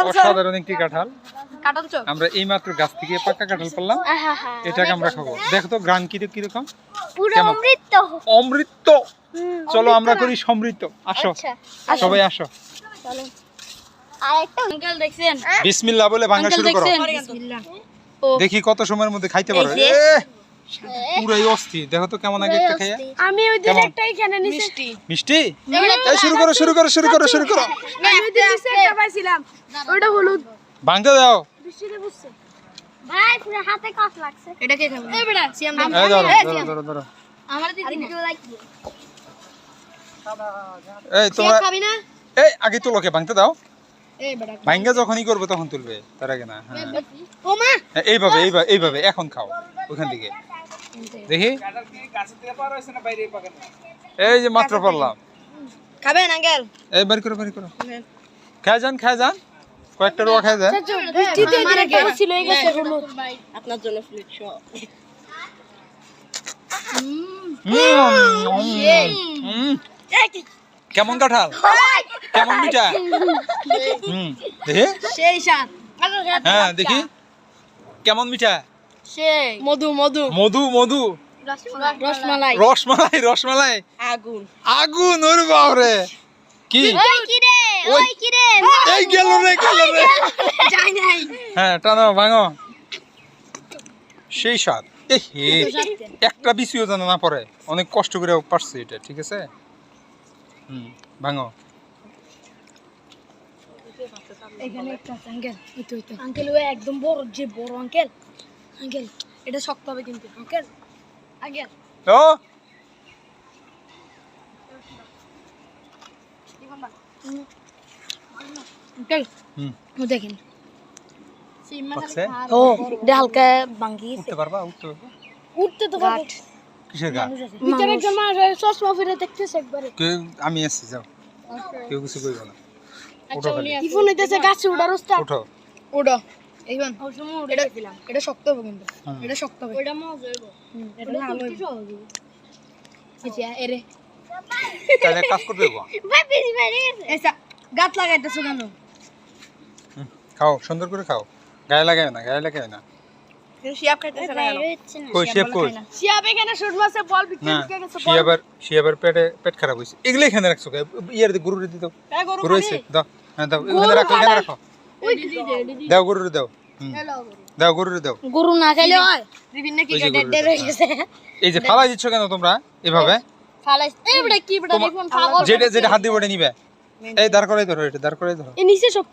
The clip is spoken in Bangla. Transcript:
অসাধারণ একটি কাঁঠাল। আমরা এই মাত্র গাছ থেকে পাকা কাঁঠাল পারলাম, এটাকে আমরা খাবো। দেখো তো গ্রান কিরকম, অমৃত। চলো আমরা করি সমৃদ্ধ। আসো সবাই আসো। বিসমিল্লাহ বলে ভাঙা শুরু করো। দেখি কত সময়ের মধ্যে খাইতে পারো। পুরাই অস্থির। দেখো তো কেমন আগে একটা খাইয়া। আমি ওই দিন একটাই খেয়ে নিছি। মিষ্টি? এই শুরু করো। আমি ওই দিন নিচে একটা পাইছিলাম, ওটা হলুদ। ভাঙতে দাও। বৃষ্টিতে বুঝছে ভাই, পুরো হাতে কাট লাগছে। এটা কে খাবে? এই বেটা সিয়াম দাও। এই ধরো। আমার দিদি না লাগবে। এই তোমরা খাবি না? এই আগে তো লোকে ভাঙতে দাও। এই বেটা ভাঙা যখনই করবে তখন তুলবে, তার আগে না। হ্যাঁ ও মা, এইভাবে এখন খাও ওখান থেকে। দেখি এই যে মাত্র পড়লাম। খাবেন আঙ্কেল? এই বাড়ি করো খায় যান কয়েকটা রোয়া খায় যান। বৃষ্টিতে আমার একটা ছিল এই গেছে হলুদ। আপনার জন্য প্লেট শো। কেমন কাঁঠাল, কেমন মিঠা? দেখি সেই স্বাদ। হ্যাঁ দেখি কেমন মিঠা। সেই মধু রসমালাই আগুন। ওরে বাপরে, কি এই গেল রে যাই নাই। হ্যাঁ টানো ভাঙো, সেই স্বাদ। একটা বিচিও জানা না পড়ে, অনেক কষ্ট করে পারছে এটা। ঠিক আছে, ভাঙো। এখানে একটা আঙ্কেল, আঙ্কেল ও একদম বড়, যে বড় আঙ্কেল এটা শক্ত হবে কিন্তু। আঙ্কেল ও দেখেন পাকছে? ও হালকা ভাঙ্গি উঠতে পারবা? উঠতে তো পারবো। কিসের গা? ভিতরে একজন মানুষ চশমা ফিরে দেখতেছে একবারে। আমি আসছি, যাও, কেউ কিছু কইব না। উঠো খালি। কি ফোন হইতেছে? গাছে উড়ার ওস্তাদ। উঠো। এইবান এটা শক্ত হবে কিন্তু। এটা শক্ত হবে। ওটা মজা হইব। এটা ভালো হইব। আচ্ছা এরে তাহলে কাজ করতে দেবো। ভাই বেশি বাইরে গেছে। এসা গাত লাগাইতেছো কেন? খাও, সুন্দর করে খাও। গায়ে লাগায় না। শিয়াব খাইতেছে না কেন? কই শিয়াব কই? শিয়াব এখানে শুট মাছে বল বিক্রি না, করে গেছে। শিয়াবার পেট খারাপ হইছে। এগুলো এখানে রাখছো, ইয়ার দি গরুরে দিও। গরু হইছে, দাও। হ্যাঁ দাও, এখানে রাখো। ওই দিদি দাও গরুরে দাও। দাও গরুরে দাও। গরু না খাইলে হয় বিভিন্ন কি ডেড হয়ে গেছে। এই যে ফালাই দিচ্ছ কেন তোমরা এভাবে? ফালাই এই বড় কি বড় ফোন পাগল। যেটা হাত দিয়ে বড় নিবে। এই দাঁড় করাই ধরো, এটা দাঁড় করাই ধরো। এই নিচে সব